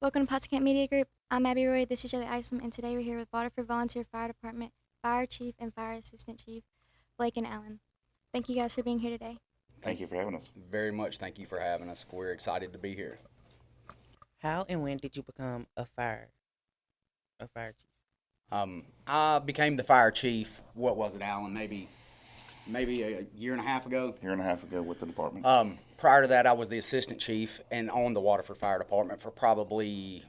Welcome to Pots Camp Media Group. I'm Abby Roy. This is Jelly Isom, and today we're here with Waterford Volunteer Fire Department Fire Chief and Fire Assistant Chief Blake and Allen. Thank you guys for being here today. Thank you for having us. Very much. Thank you for having us. We're excited to be here. How and when did you become a fire chief? I became the fire chief. What was it, Alan? Maybe a year and a half ago. Year and a half ago with the department. Prior to that, I was the assistant chief and on the Waterford Fire Department for probably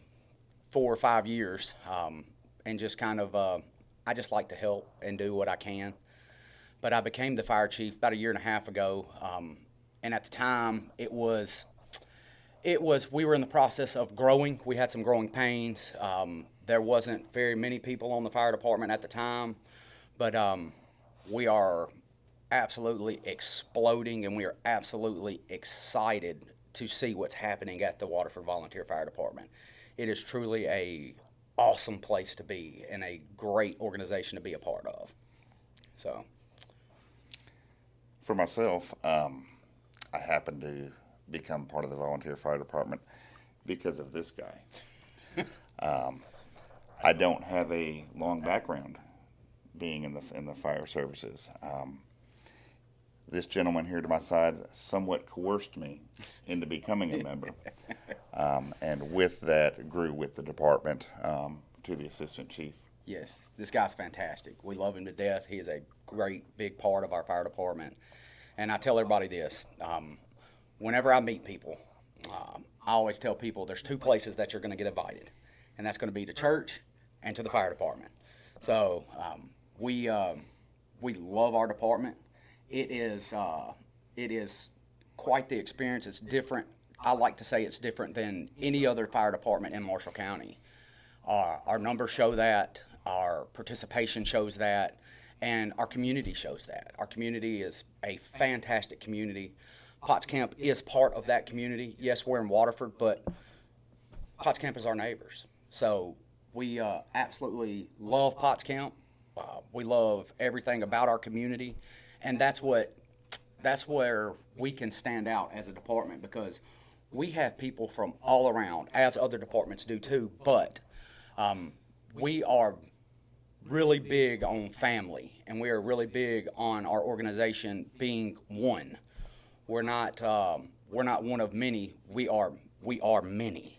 4 or 5 years, and just kind of I just like to help and do what I can. But I became the fire chief about a year and a half ago, and at the time it was we were in the process of growing. We had some growing pains. There wasn't very many people on the fire department at the time, but we are absolutely exploding, and we are absolutely excited to see what's happening at the Waterford Volunteer Fire Department. It is truly a awesome place to be and a great organization to be a part of. So, For myself, I happened to become part of the volunteer fire department because of this guy. I don't have a long background being in the fire services. This gentleman here to my side somewhat coerced me into becoming a member, and with that grew with the department to the assistant chief. yes, this guy's fantastic. We love him to death. He is a great big part of our fire department. And I tell everybody this, whenever I meet people, I always tell people there's two places that you're going to get invited, and that's going to be to church and to the fire department. So we love our department. It is quite the experience. It's different. I like to say it's different than any other fire department in Marshall County. Our numbers show that, our participation shows that, and our community shows that. Our community is a fantastic community. Potts Camp is part of that community. Yes, we're in Waterford, but Potts Camp is our neighbors. So we absolutely love Potts Camp. We love everything about our community, and that's where we can stand out as a department, because we have people from all around, as other departments do too, but we are really big on family, and we are really big on our organization being one. We're not one of many. We are many.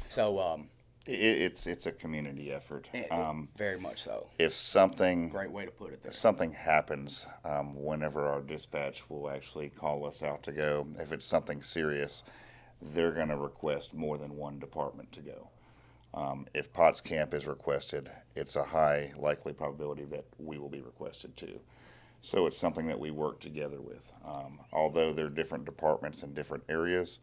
So It's a community effort. very much so. If something Great way to put it there. something happens, whenever our dispatch will actually call us out to go, if it's something serious, they're going to request more than one department to go. If Potts Camp is requested, it's a high likely probability that we will be requested too. So it's something that we work together with. Although they're different departments in different areas,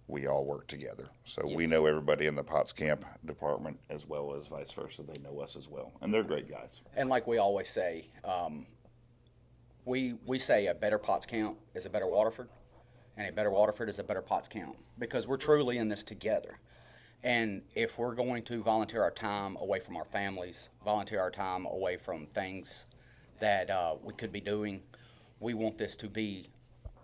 we all work together. So we Yes. know everybody in the Potts Camp department as well as vice versa. They know us as well. And they're great guys. And like we always say, we say a better Potts Camp is a better Waterford, and a better Waterford is a better Potts Camp, because we're truly in this together. And if we're going to volunteer our time away from our families, volunteer our time away from things that we could be doing, we want this to be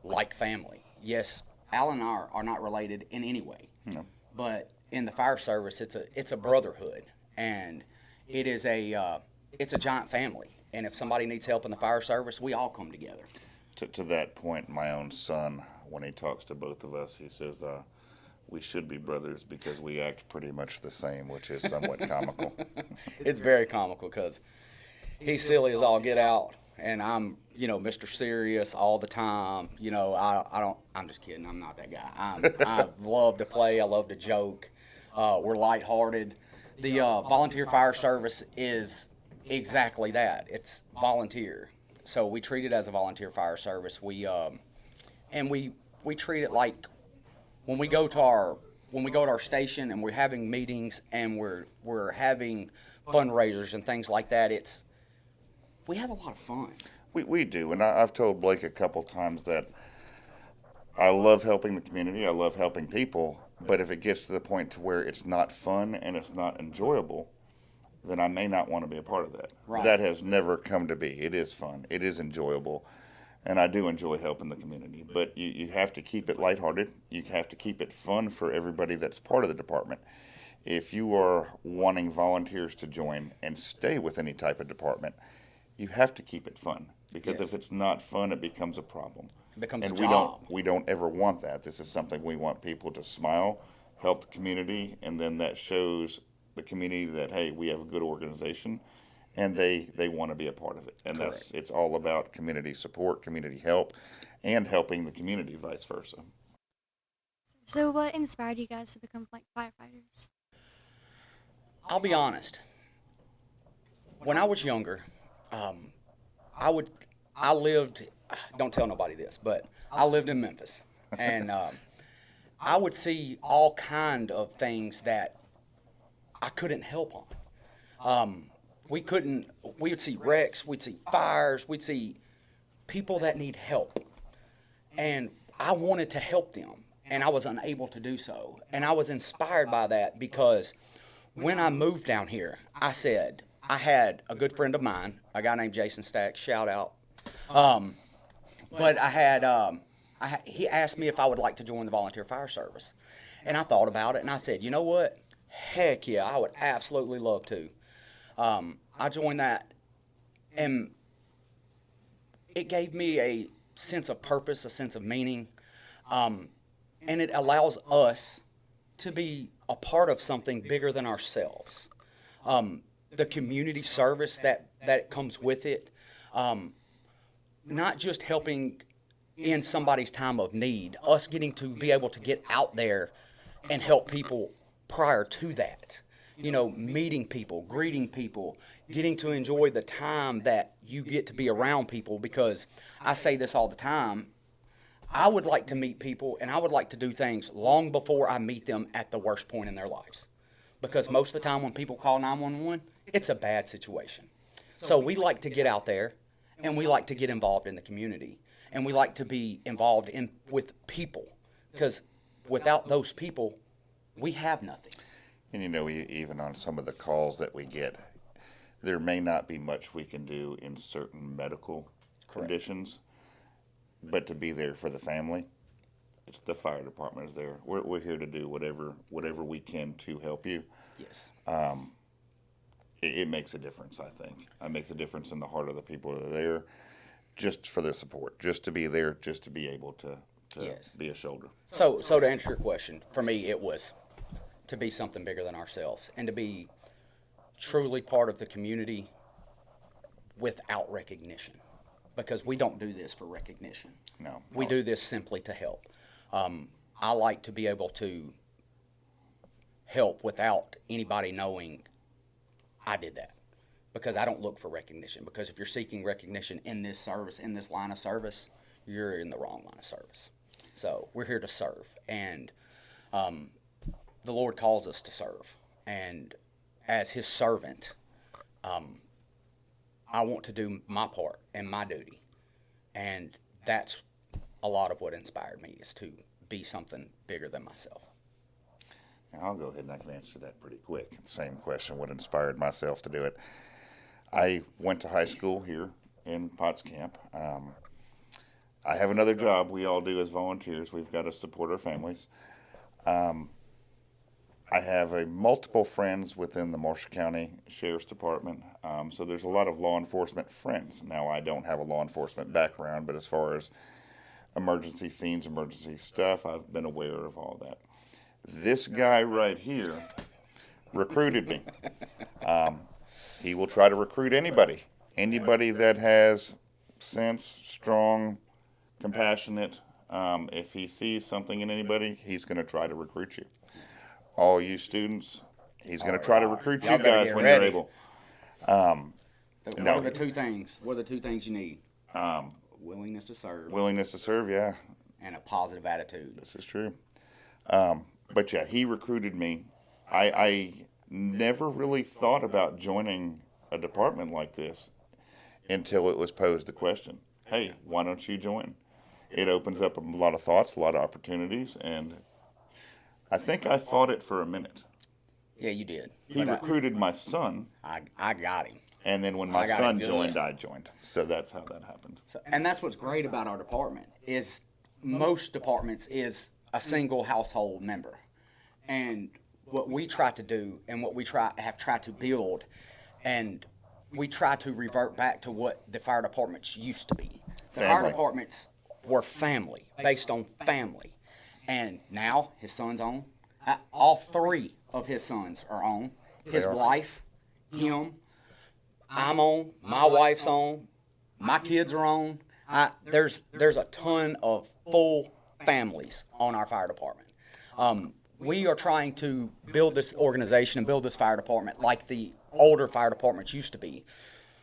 like family. Yes, Alan and I are not related in any way, No. but in the fire service, it's a brotherhood, and it's a giant family. And if somebody needs help in the fire service, we all come together. To that point, my own son, when he talks to both of us, he says, we should be brothers because we act pretty much the same, which is somewhat comical. It's very comical because he's silly as all get out, and I'm, Mr. Serious all the time. I don't. I'm just kidding. I'm not that guy. I love to play. I love to joke. We're lighthearted. The volunteer fire service is exactly that. It's volunteer, so we treat it as a volunteer fire service. We treat it like when we go to our station and we're having meetings and we're having fundraisers and things like that. We have a lot of fun. We do, and I've told Blake a couple times that I love helping the community. I love helping people, but if it gets to the point to where it's not fun and it's not enjoyable, then I may not want to be a part of that. Right. That has never come to be. It is fun. It is enjoyable. And I do enjoy helping the community. But you have to keep it lighthearted. You have to keep it fun for everybody that's part of the department. if you are wanting volunteers to join and stay with any type of department, you have to keep it fun, because Yes. if it's not fun, it becomes a problem. It becomes And a job. we don't ever want that. This is something we want people to smile, help the community, and then that shows the community that, hey, we have a good organization, and they want to be a part of it. And Correct. it's all about community support, community help, and helping the community, vice versa. So, what inspired you guys to become like firefighters? I'll be honest. When I was younger, I would, I lived, don't tell nobody this, but I lived in Memphis. And I would see all kind of things that I couldn't help on. We would see wrecks, we'd see fires, we'd see people that need help. And I wanted to help them, and I was unable to do so. And I was inspired by that because when I moved down here, I said, I had a good friend of mine, a guy named Jason Stacks, shout out. But he asked me if I would like to join the volunteer fire service. And I thought about it, and I said, you know what? Heck yeah, I would absolutely love to. I joined that, and it gave me a sense of purpose, a sense of meaning, and it allows us to be a part of something bigger than ourselves. The community service that comes with it, not just helping in somebody's time of need, us getting to be able to get out there and help people prior to that. You know, meeting people, greeting people, getting to enjoy the time that you get to be around people, because I say this all the time, I would like to meet people and I would like to do things long before I meet them at the worst point in their lives. Because most of the time when people call 911, it's a bad situation. So we like to get out there and we like to get involved in the community. And we like to be involved with people, because without those people, we have nothing. And you know, even on some of the calls that we get, there may not be much we can do in certain medical conditions, but to be there for the family, it's the fire department is there. We're here to do whatever we can to help you. Yes. It makes a difference, I think. It makes a difference in the heart of the people that are there, just for the support, just to be there, just to be able to Yes. be a shoulder. So to answer your question, for me, it was to be something bigger than ourselves and to be truly part of the community without recognition, because we don't do this for recognition. No, We do this simply to help. I like to be able to help without anybody knowing I did that, because I don't look for recognition. Because if you're seeking recognition in this service, in this line of service, you're in the wrong line of service. So we're here to serve, and the Lord calls us to serve. And as His servant, I want to do my part and my duty, and that's a lot of what inspired me, is to be something bigger than myself. Now, I'll go ahead and I can answer that pretty quick. Same question, what inspired myself to do it? I went to high school here in Potts Camp. I have another job we all do as volunteers. We've got to support our families. I have multiple friends within the Marshall County Sheriff's Department, so there's a lot of law enforcement friends. Now, I don't have a law enforcement background, but as far as emergency scenes, emergency stuff, I've been aware of all that. This guy right here recruited me. He will try to recruit anybody that has sense, strong, compassionate. If he sees something in anybody, he's going to try to recruit you. All you students, he's going to try to recruit you Y'all better guys get when ready. you're able. What No. are the two things? What are the two things you need? Willingness to serve Willingness to serve, yeah, and a positive attitude. this is true. But yeah, he recruited me. I never really thought about joining a department like this until it was posed the question, hey, why don't you join? It opens up a lot of thoughts, a lot of opportunities, and I think I fought it for a minute. Yeah, you did. He But recruited my son, I got him. and then when my I got son it good. joined, I joined. So that's how that happened. So, and that's what's great about our department, is most departments is a single household member. And what we try to do and what we have tried to build, and we try to revert back to what the fire departments used to be. The fire Family. departments were family, based on family. And now his son's on. All three of his sons are on. His They are. wife, him, I'm on, my wife's on, my kids are on. There's a ton of full families on our fire department. We are trying to build this organization and build this fire department like the older fire departments used to be.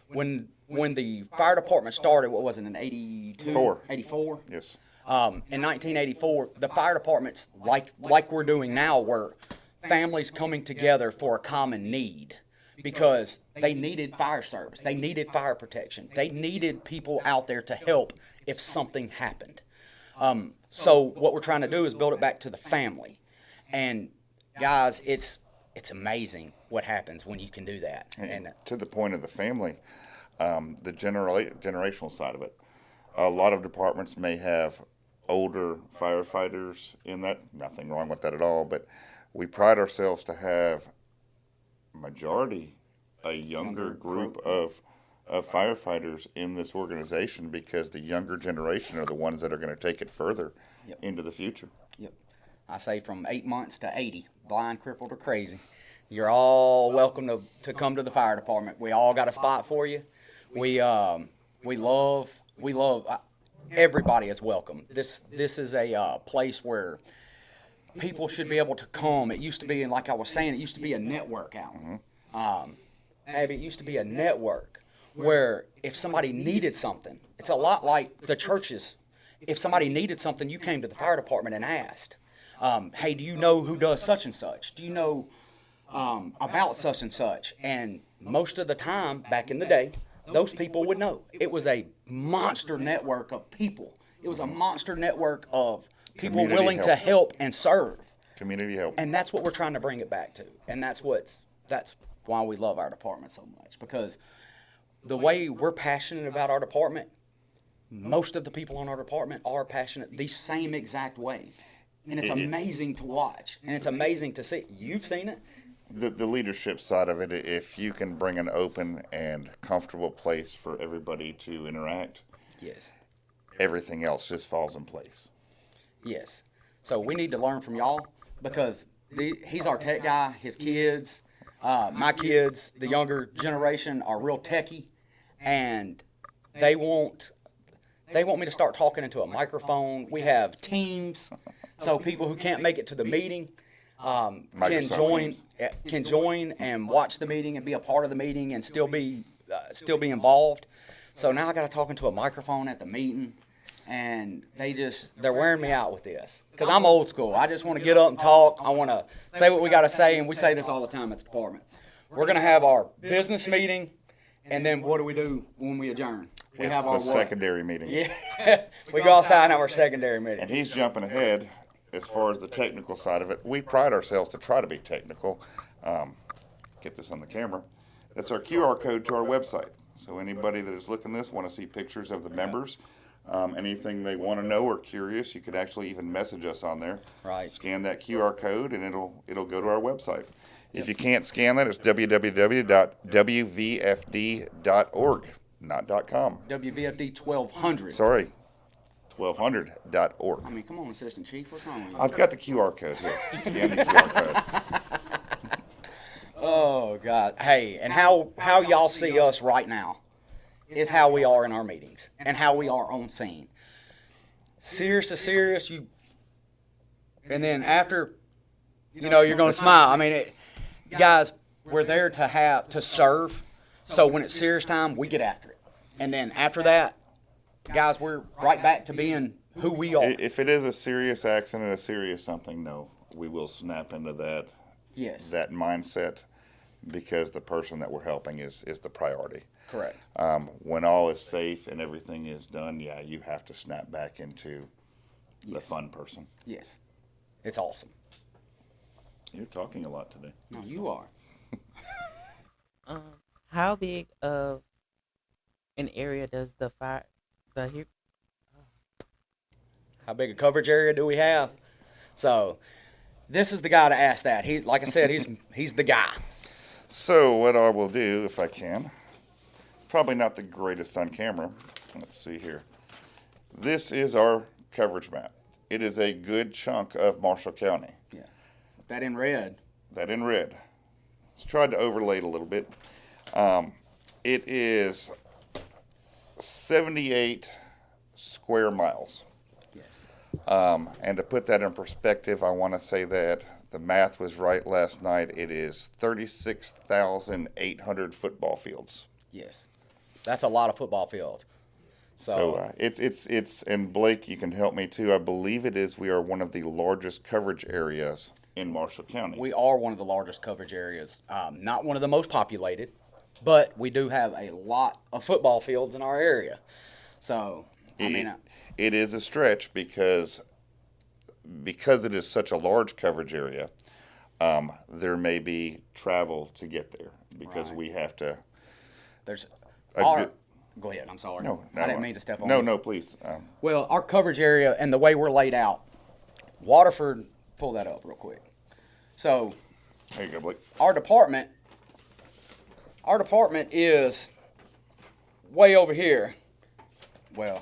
When the fire department started, what was it, in 82? Four. 84? Yes. In 1984, the fire departments, like we're doing now, were families coming together for a common need because they needed fire service. They needed fire protection. They needed people out there to help if something happened. So what we're trying to do is build it back to the family. And guys, it's amazing what happens when you can do that. And to the point of the family, the generational side of it, a lot of departments may have older firefighters in that. Nothing wrong with that at all, but we pride ourselves to have majority a younger group of firefighters in this organization because the younger generation are the ones that are going to take it further into the future. Yep. I say from 8 months to 80, blind, crippled, or crazy. You're all welcome to come to the fire department. We all got a spot for you. We love everybody is welcome. This is a place where people should be able to come. It used to be, and like I was saying, it used to be a network out. Abby, it used to be a network where if somebody needed something, it's a lot like the churches. If somebody needed something, you came to the fire department and asked, hey, do you know who does such and such? Do you know about such and such? And most of the time, back in the day, those people would know. It was a monster network of people. It was a monster network of people Community willing to help and serve. Community help. And that's what we're trying to bring it back to. And that's why we love our department so much. Because the way we're passionate about our department, most of the people on our department are passionate the same exact way. And it's amazing to watch. And it's amazing to see. You've seen it. The leadership side of it, if you can bring an open and comfortable place for everybody to interact, Yes. everything else just falls in place. Yes. So we need to learn from y'all because he's our tech guy. His kids, my kids, the younger generation are real techie, and they want me to start talking into a microphone. We have Teams, so people who can't make it to the meeting can join and watch the meeting and be a part of the meeting and still be involved. So now I got to talk into a microphone at the meeting, and they're wearing me out with this because I'm old school. I just want to get up and talk. I want to say what we got to say, and we say this all the time at the department. We're going to have our business meeting, and then what do we do when we adjourn? We It's have our the what? secondary meeting. Yeah, we go outside and have our secondary meeting. And he's jumping ahead as far as the technical side of it. We pride ourselves to try to be technical. Get this on the camera. That's our QR code to our website. So anybody that is looking this, want to see pictures of the members, anything they want to know or curious, you could actually even message us on there. Right. Scan that QR code and it'll go to our website. If you can't scan that, it's www.wvfd.org, not .com. WVFD 1200. Sorry, 1200.org. I mean, come on, Assistant Chief. What's wrong with you? I've got the QR code here. Scan the QR code. Oh, God. Hey, and how y'all see us right now is how we are in our meetings and how we are on scene. Serious to serious, and then after, you're going to smile. I mean, guys, we're there to serve. So when it's serious time, we get after it. And then after that, guys, we're right back to being who we are. If it is a serious accident, a serious something, no, we will snap into that. Yes. That mindset, because the person that we're helping is the priority. Correct. When all is safe and everything is done, yeah, you have to snap back into the fun person. Yes. It's awesome. You're talking a lot today. No, you are. How big of an area does How big a coverage area do we have? So This is the guy to ask that. He, like I said, he's the guy. So what I will do, if I can, probably not the greatest on camera. Let's see here. This is our coverage map. It is a good chunk of Marshall County. Yeah. That in red. That in red. Let's try to overlay it a little bit. It is 78 square miles. Yes. And to put that in perspective, I want to say that the math was right last night. It is 36,800 football fields. Yes. That's a lot of football fields. So it's and Blake, you can help me too. I believe it is. We are one of the largest coverage areas in Marshall County. We are one of the largest coverage areas. Not one of the most populated, but we do have a lot of football fields in our area. So It is a stretch because it is such a large coverage area. There may be travel to get there because Right. we have to. there's a our, good- go ahead. I'm sorry. No, I didn't mean to step on No, you. no, please. Well, our coverage area and the way we're laid out, Waterford, pull that up real quick. So There you go, Blake. our department is way over here. Well,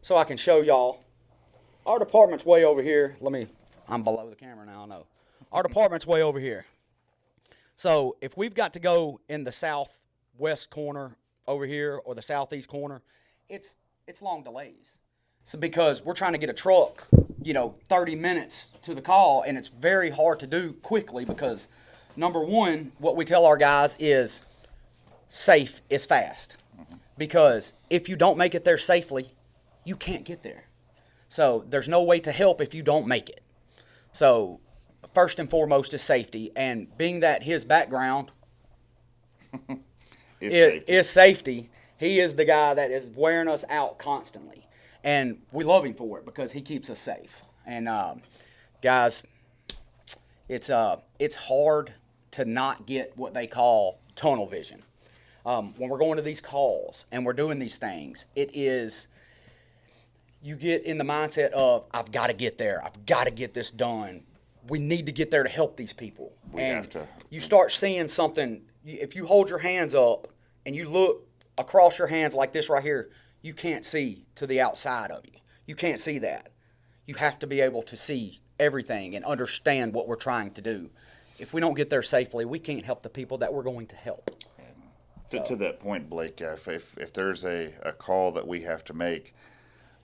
so I can show y'all. Our department's way over here. I'm below the camera now, I know. Our department's way over here. So if we've got to go in the southwest corner over here or the southeast corner, it's long delays. So because we're trying to get a truck, 30 minutes to the call, and it's very hard to do quickly because, number one, what we tell our guys is safe is fast. Because if you don't make it there safely, you can't get there. So there's no way to help if you don't make it. So first and foremost is safety, and being that his background is safety, he is the guy that is wearing us out constantly. And we love him for it because he keeps us safe. And guys, it's hard to not get what they call tunnel vision. When we're going to these calls and we're doing these things, you get in the mindset of, I've got to get there. I've got to get this done. We need to get there to help these people. We have to. You start seeing something. If you hold your hands up and you look across your hands like this right here, you can't see to the outside of you. You can't see that. You have to be able to see everything and understand what we're trying to do. If we don't get there safely, we can't help the people that we're going to help. To that point, Blake, if there's a call that we have to make,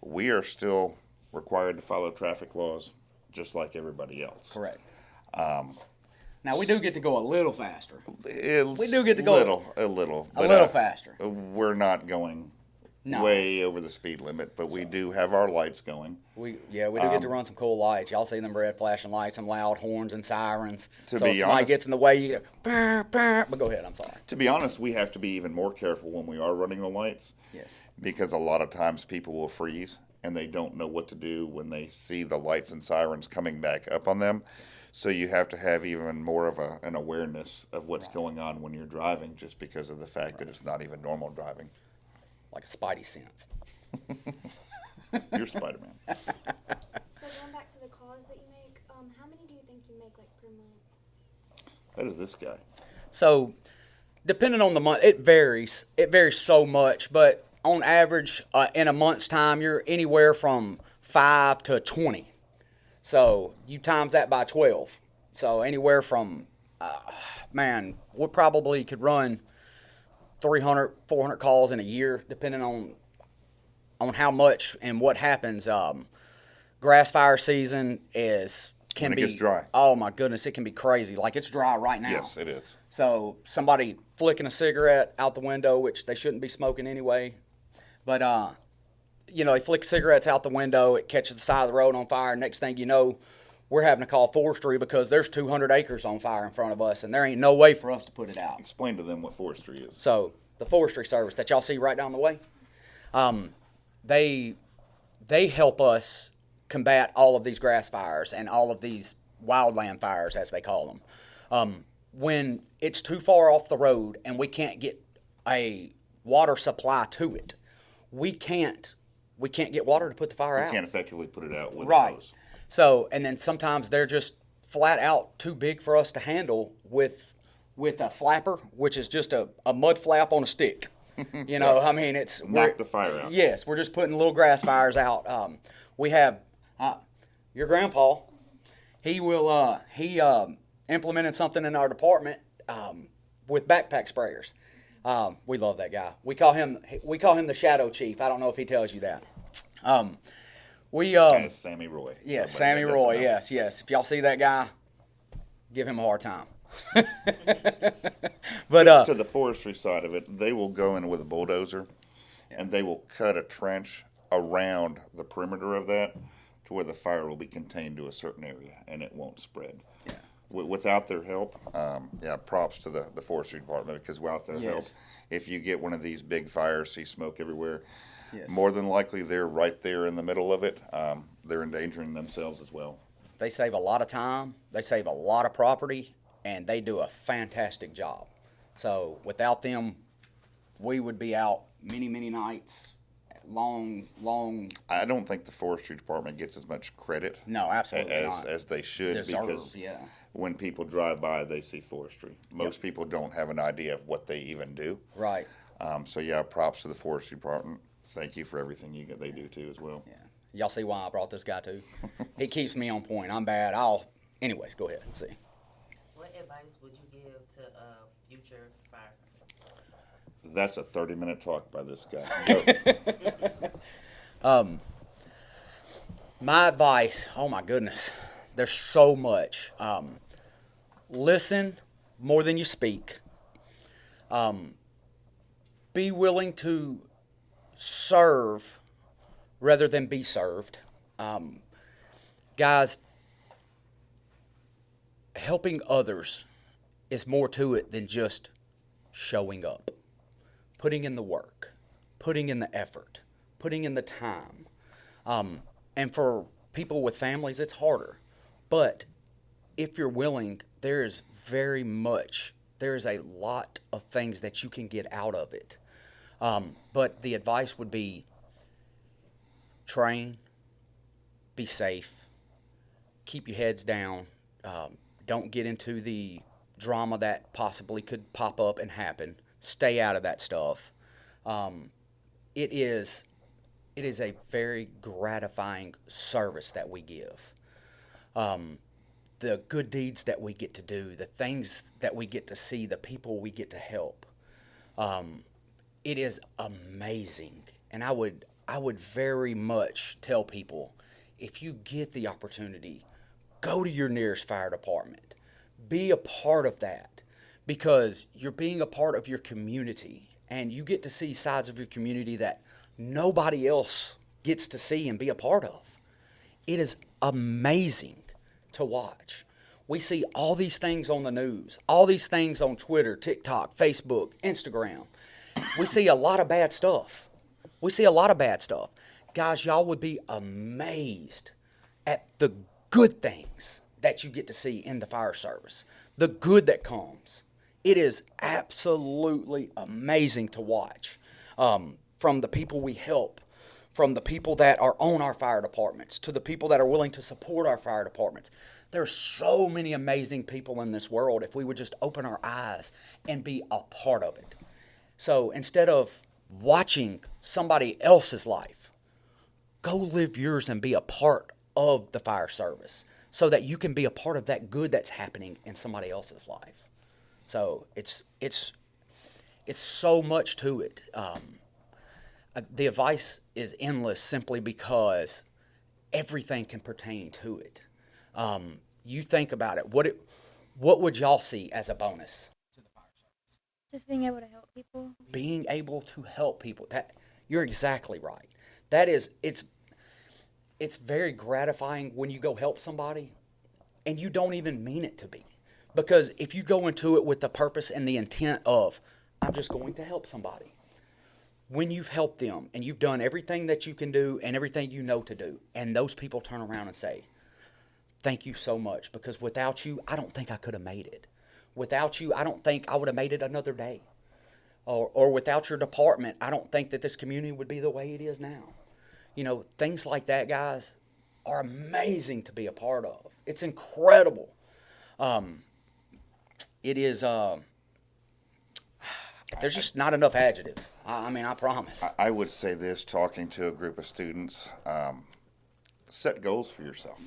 we are still required to follow traffic laws just like everybody else. Correct. Now, we do get to go a little faster. We do get to go a little faster. We're not going way over the speed limit, but we do have our lights going. We do get to run some cool lights. Y'all see them red flashing lights, some loud horns and sirens. To so be if somebody honest- gets in the way, you go, "Brr, brr." But go ahead, I'm sorry. To be honest, we have to be even more careful when we are running the lights. Yes. Because a lot of times people will freeze and they don't know what to do when they see the lights and sirens coming back up on them. So you have to have even more of an awareness of what's going on when you're driving, just because of the fact that it's not even normal driving. Like a spidey sense. You're Spider-Man. So going back to the calls that you make, how many do you think you make per month? That is this guy. So, depending on the month, it varies. It varies so much, but on average, in a month's time, you're anywhere from 5 to 20. So, you times that by 12. So, anywhere from, we probably could run 300, 400 calls in a year, depending on how much and what happens. Grass fire season can When it be gets dry. Oh my goodness, it can be crazy. Like it's dry right now. Yes, it is. So somebody flicking a cigarette out the window, which they shouldn't be smoking anyway, but they flick cigarettes out the window. It catches the side of the road on fire. Next thing you know, we're having to call forestry because there's 200 acres on fire in front of us, and there ain't no way for us to put it out. Explain to them what forestry is. So the forestry service that y'all see right down the way, they help us combat all of these grass fires and all of these wildland fires, as they call them. When it's too far off the road and we can't get a water supply to it, we can't get water to put the fire out. You can't effectively put it out with Right. a hose. So, and then sometimes they're just flat out too big for us to handle with a flapper, which is just a mud flap on a stick. You know, I mean, Knock the fire out. Yes, we're just putting little grass fires out. We have your grandpa. He implemented something in our department with backpack sprayers. We love that guy. We call him the Shadow Chief. I don't know if he tells you that. That's Sammy Roy. Yes, Everybody Sammy that doesn't Roy. know. Yes. If y'all see that guy, give him a hard time. But To the forestry side of it, they will go in with a bulldozer, and they will cut a trench around the perimeter of that to where the fire will be contained to a certain area, and it won't spread. Yeah. Without their help, props to the forestry department, because without their help, Yes. if you get one of these big fires, see smoke everywhere, Yes. more than likely they're right there in the middle of it. They're endangering themselves as well. They save a lot of time, they save a lot of property, and they do a fantastic job. So without them, we would be out many, many nights, long. I don't think the forestry department gets as much credit No, absolutely not. as they should, Deserve, because yeah. when people drive by, they see forestry. Most people don't have an idea of what they even do. Right. So yeah, props to the forestry department. Thank you for everything they do too as well. Yeah. Y'all see why I brought this guy too? He keeps me on point. I'm bad. Anyways, go ahead and see. What advice would you give to future firefighters? That's a 30-minute talk by this guy. Go. My advice, oh my goodness, there's so much. Listen more than you speak. Be willing to serve rather than be served. Guys, helping others is more to it than just showing up. Putting in the work, putting in the effort, putting in the time. And for people with families, it's harder. But if you're willing, there's a lot of things that you can get out of it. But the advice would be train, be safe, keep your heads down, don't get into the drama that possibly could pop up and happen. Stay out of that stuff. It is a very gratifying service that we give. The good deeds that we get to do, the things that we get to see, the people we get to help. It is amazing. And I would very much tell people, if you get the opportunity, go to your nearest fire department. Be a part of that, because you're being a part of your community, and you get to see sides of your community that nobody else gets to see and be a part of. It is amazing to watch. We see all these things on the news, all these things on Twitter, TikTok, Facebook, Instagram. We see a lot of bad stuff. Guys, y'all would be amazed at the good things that you get to see in the fire service, the good that comes. It is absolutely amazing to watch. From the people we help, from the people that are on our fire departments, to the people that are willing to support our fire departments. There's so many amazing people in this world if we would just open our eyes and be a part of it. So instead of watching somebody else's life, go live yours and be a part of the fire service so that you can be a part of that good that's happening in somebody else's life. So it's so much to it. The advice is endless simply because everything can pertain to it. You think about it. What would y'all see as a bonus? Just being able to help people. Being able to help people. You're exactly right. It's very gratifying when you go help somebody and you don't even mean it to be. Because if you go into it with the purpose and the intent of, I'm just going to help somebody, when you've helped them and you've done everything that you can do and everything you know to do, and those people turn around and say, thank you so much, because without you, I don't think I could have made it. Without you, I don't think I would have made it another day. Or without your department, I don't think that this community would be the way it is now. You know, things like that, guys, are amazing to be a part of. It's incredible It is, there's just not enough adjectives. I mean, I promise. I would say this, talking to a group of students, set goals for yourself,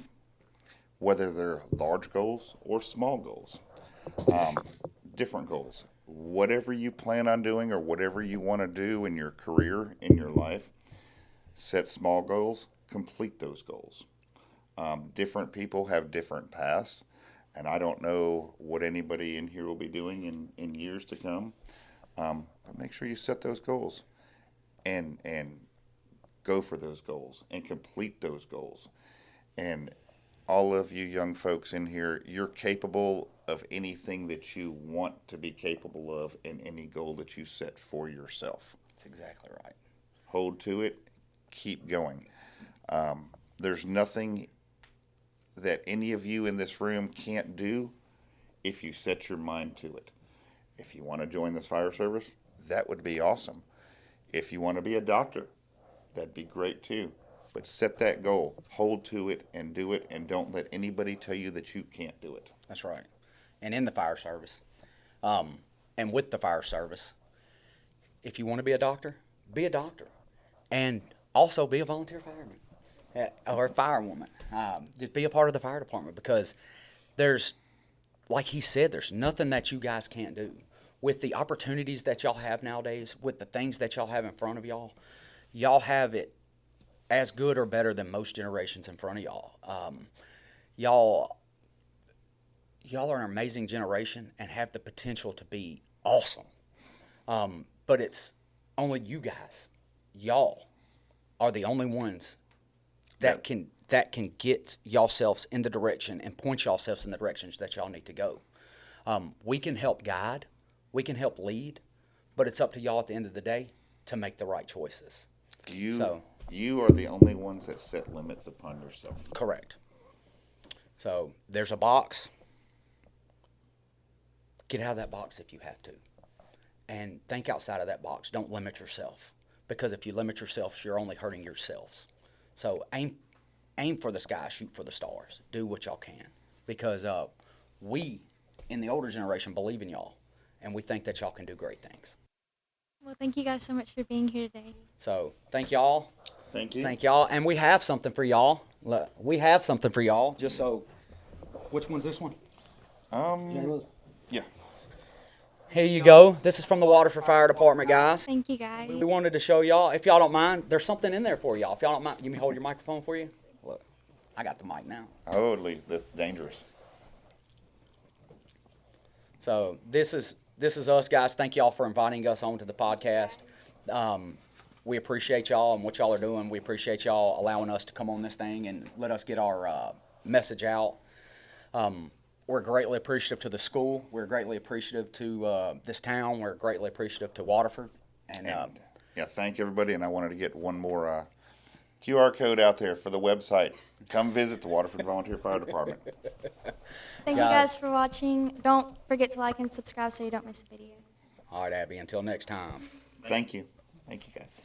whether they're large goals or small goals, different goals. Whatever you plan on doing or whatever you want to do in your career, in your life, set small goals, complete those goals. Different people have different paths, and I don't know what anybody in here will be doing in years to come. But make sure you set those goals and go for those goals and complete those goals. And all of you young folks in here, you're capable of anything that you want to be capable of in any goal that you set for yourself. That's exactly right. Hold to it, keep going. There's nothing that any of you in this room can't do if you set your mind to it. If you want to join this fire service, that would be awesome. If you want to be a doctor, that'd be great too. But set that goal, hold to it, and do it, and don't let anybody tell you that you can't do it. That's right. And in the fire service, and with the fire service, if you want to be a doctor, and also be a volunteer fireman or a firewoman. Just be a part of the fire department, because there's, like he said, there's nothing that you guys can't do. With the opportunities that y'all have nowadays, with the things that y'all have in front of y'all, y'all have it as good or better than most generations in front of y'all. Y'all are an amazing generation and have the potential to be awesome. But it's only you guys. Y'all are the only ones that can get yourselves in the direction and point yourselves in the directions that y'all need to go. We can help guide, we can help lead, but it's up to y'all at the end of the day to make the right choices. You are the only ones that set limits upon yourself. Correct. So there's a box. Get out of that box if you have to. And think outside of that box. Don't limit yourself. Because if you limit yourself, you're only hurting yourselves. So aim for the sky, shoot for the stars. Do what y'all can. Because we, in the older generation, believe in y'all. And we think that y'all can do great things. Well, thank you guys so much for being here today. So thank y'all. Thank you. Thank y'all. And we have something for y'all. Look, we have something for y'all. Just so, which one's this one? Yeah. Here you go. This is from the Waterford Fire Department, guys. Thank you guys. We wanted to show y'all. If y'all don't mind, there's something in there for y'all. If y'all don't mind, you me hold your microphone for you? Look, I got the mic now. Holy, that's dangerous. So this is us, guys. Thank y'all for inviting us onto the podcast. We appreciate y'all and what y'all are doing. We appreciate y'all allowing us to come on this thing and let us get our message out. We're greatly appreciative to the school. We're greatly appreciative to this town. We're greatly appreciative to Waterford. And yeah, thank everybody. And I wanted to get one more QR code out there for the website. Come visit the Waterford Volunteer Fire Department. Thank you guys for watching. Don't forget to like and subscribe so you don't miss a video. all right, Abby, until next time. Thank you. Thank you, guys.